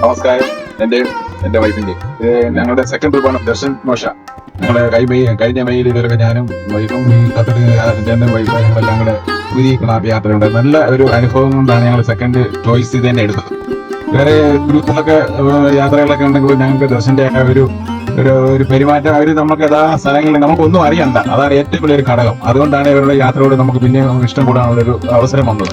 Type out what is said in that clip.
നമസ്കാരം. എന്റെ വൈഫിന്റെ ഞങ്ങളുടെ സെക്കൻഡ് ട്രിപ്പാണ് ദർശൻ മോശ. ഞങ്ങള് കഴിഞ്ഞ മെയിൽ ഇവരൊക്കെ ഞാനും വൈഫും ഈ കത്തയുടെ വൈഫ് ഞങ്ങളെല്ലാം കൂടെ പുതിയ ക്ലാബ് യാത്രയുണ്ട്. നല്ല ഒരു അനുഭവം കൊണ്ടാണ് ഞങ്ങൾ സെക്കൻഡ് ചോയ്സ് ഇത് തന്നെ എടുത്തത്. വേറെ ഗ്രൂപ്പിലൊക്കെ യാത്രകളൊക്കെ ഉണ്ടെങ്കിൽ ഞങ്ങൾക്ക് ദർശന്റെ ഒരു പെരുമാറ്റം നമുക്ക് യഥാ സ്ഥലങ്ങളിൽ നമുക്കൊന്നും അറിയണ്ട. അതാണ് ഏറ്റവും വലിയൊരു ഘടകം. അതുകൊണ്ടാണ് ഇവരുടെ യാത്രയോട് നമുക്ക് പിന്നെ ഇഷ്ടം കൂടാനുള്ള ഒരു അവസരം വന്നത്.